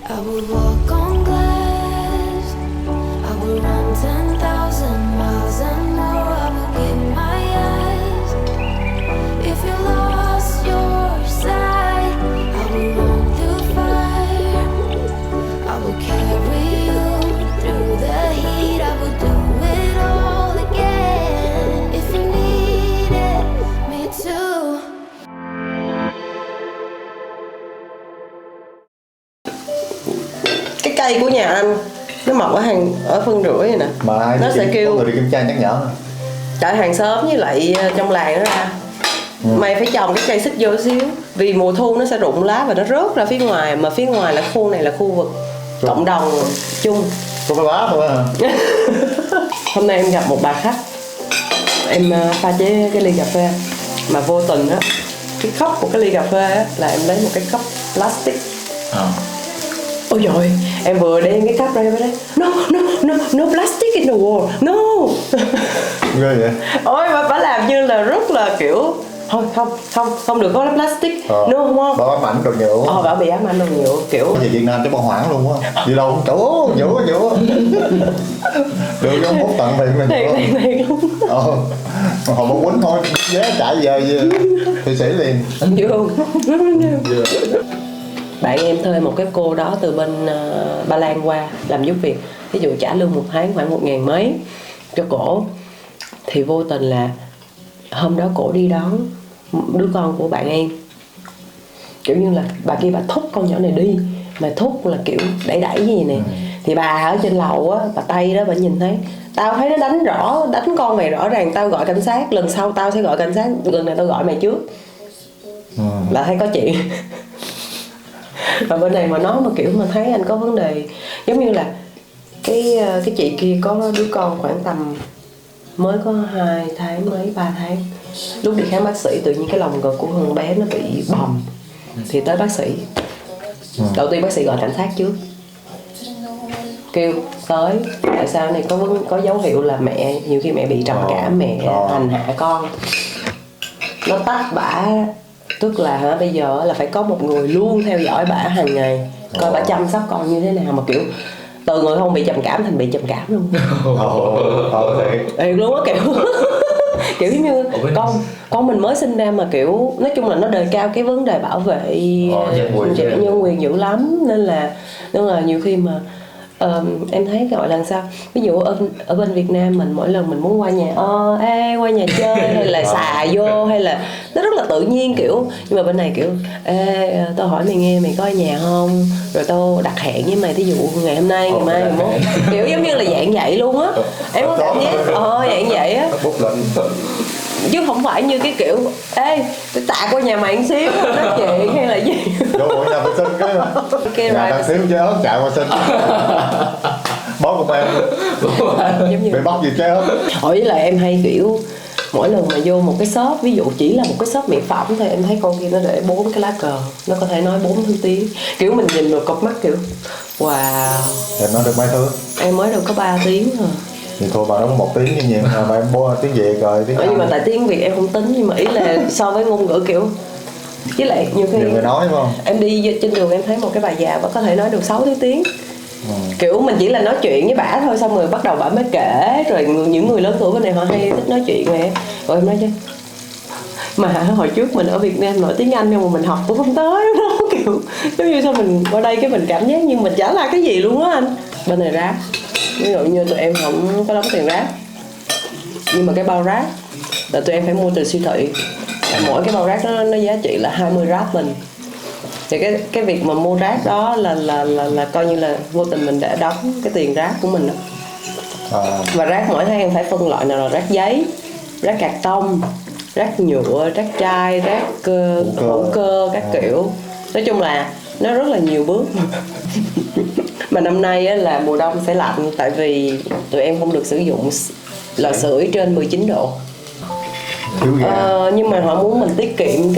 I would walk on glass. I would run 10,000 miles and more. I would give my eyes. If you lost your sight, I would run through fire. I would carry you through the heat. I would do it all again if you needed me to. Cây của nhà anh nó mọc ở phân rưỡi này nè, mà nó sẽ kêu người đi kiểm tra nhắc nhở tại hàng xóm với lại trong làng nó ra mày phải trồng cái cây xích vô xíu, vì mùa thu nó sẽ rụng lá và nó rớt ra phía ngoài, mà phía ngoài là khu này là khu vực cộng đồng chung. Có cái lá thôi à. Hôm nay em gặp một bà khách, em pha chế cái ly cà phê mà vô tình á, cái cốc của cái ly cà phê á là em lấy một cái cốc plastic. Ôi dồi, em vừa đem cái cốc ra với đấy. No plastic in the world, no. Ghê vậy? Ôi bà làm như là rất là kiểu thôi không được có plastic, no không không. Bà ám ảnh đồ nhựa. Bà bị ám ảnh đồ nhựa kiểu. Về Việt Nam cho bà hoảng luôn á. Đi đâu cũng chỗ nhựa. Được không hút tận thiệt mình. Thiệt luôn. Họ mà quýnh thôi, vé chạy về Thụy Sĩ liền. Vô. Bạn em thuê một cái cô đó từ bên Ba Lan qua làm giúp việc, ví dụ trả lương một tháng khoảng 1.000 mấy cho cổ. Thì vô tình là hôm đó cổ đi đón đứa con của bạn em, kiểu như là bà kia bà thúc con nhỏ này đi, mà thúc là kiểu đẩy gì nè. Thì bà ở trên lầu á, bà Tây đó, bà nhìn thấy tao thấy nó đánh con mày rõ ràng, tao gọi cảnh sát, lần sau tao sẽ gọi cảnh sát, lần này tao gọi mày trước. Là thấy có chuyện. Và bên này mà nói mà kiểu mà thấy anh có vấn đề, giống như là cái chị kia có đứa con khoảng tầm mới có 2 tháng mấy 3 tháng, lúc đi khám bác sĩ tự nhiên cái lồng ngực của thằng bé nó bị bầm, thì tới bác sĩ. Đầu tiên bác sĩ gọi cảnh sát trước, kêu tới tại sao này có dấu hiệu là mẹ nhiều khi mẹ bị trầm cảm, mẹ hành hạ con, nó tách bả, tức là hả bây giờ là phải có một người luôn theo dõi bả hàng ngày, coi bả chăm sóc con như thế nào, mà kiểu từ người không bị trầm cảm thành bị trầm cảm luôn. Thiệt luôn á, kiểu kiểu giống như con mình mới sinh ra mà kiểu nói chung là nó đề cao cái vấn đề bảo vệ trẻ nhân quyền dữ lắm, nên là nhiều khi mà em thấy gọi là sao, ví dụ ở bên Việt Nam mình mỗi lần mình muốn qua nhà qua nhà chơi hay là xà vô hay là nó rất là tự nhiên kiểu, nhưng mà bên này kiểu tao hỏi mày nghe mày có ở nhà không, rồi tao đặt hẹn với mày, thí dụ ngày hôm nay ngày mai ngày mốt, kiểu giống như là dạng vậy luôn á, em có cảm giác dạng vậy á, chứ không phải như cái kiểu tôi tạ qua nhà mày một xíu nói chuyện hay là gì. Vô mỗi nhà vệ sinh cái nhà thằng xíu trái ớt chạy qua xin bó công an bị bắt gì trái ớt. Với lại em hay kiểu mỗi lần mà vô một cái shop, ví dụ chỉ là một cái shop mỹ phẩm thôi, em thấy con kia nó để 4 cái lá cờ, nó có thể nói 4 thứ tiếng, kiểu mình nhìn rồi cột mắt kiểu wow. Em nói được mấy thứ? Em mới được có 3 tiếng thôi. Thì thôi bà nói có 1 tiếng như nhiều mà em bố tiếng Việt rồi tiếng Anh. Nhưng mà tại tiếng Việt em không tính, nhưng mà ý là so với ngôn ngữ kiểu, với lại nhiều khi người nói đúng không? Em đi trên đường em thấy một cái bà già bà có thể nói được 6 thứ tiếng. Kiểu mình chỉ là nói chuyện với bả thôi, xong rồi bắt đầu bả mới kể, rồi những người lớn tuổi bên này họ hay thích nói chuyện về, rồi em nói chứ mà hồi trước mình ở Việt Nam nói tiếng Anh nhưng mà mình học cũng không tới đâu, kiểu giống như sao mình qua đây cái mình cảm giác như mình chả là cái gì luôn á anh. Bên này rap, ví dụ như tụi em không có đóng tiền rap, nhưng mà cái bao rap là tụi em phải mua từ siêu thị, mỗi cái bao rác nó giá trị là 20 ráp mình, thì cái việc mà mua rác đó là coi như là vô tình mình đã đóng cái tiền rác của mình đó. Và rác mỗi tháng em phải phân loại, nào là rác giấy, rác cạc tông, rác nhựa, rác chai, rác hữu cơ các kiểu, nói chung là nó rất là nhiều bước. Mà năm nay á, là mùa đông sẽ lạnh, tại vì tụi em không được sử dụng lò sưởi trên 19 độ. Nhưng mà họ muốn mình tiết kiệm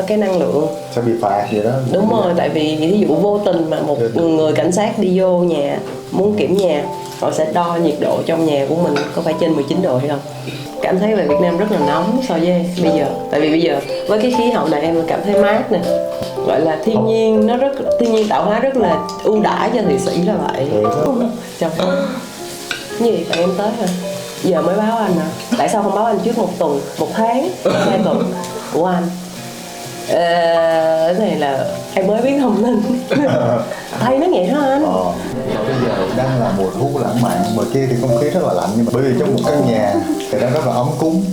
cái năng lượng, sẽ bị phạt gì đó. Đúng rồi, tại vì ví dụ vô tình mà một người cảnh sát đi vô nhà muốn kiểm nhà, họ sẽ đo nhiệt độ trong nhà của mình có phải trên 19 độ hay không. Cảm thấy về Việt Nam rất là nóng so với bây giờ, tại vì bây giờ với cái khí hậu này em cảm thấy mát nè, gọi là thiên nhiên nó thiên nhiên tạo hóa rất là ưu đãi cho Thụy Sĩ là vậy. Chồng gì tại em tới rồi giờ mới báo anh à, tại sao không báo anh trước 1 tuần, 1 tháng, 2 tuần của anh? Cái này là em mới biết thông tin. Thấy nó vậy hả anh? Bây giờ đang là mùa thu lãng mạn, ngoài kia thì không khí rất là lạnh, nhưng mà bởi vì trong một căn nhà thì nó rất là ấm cúng,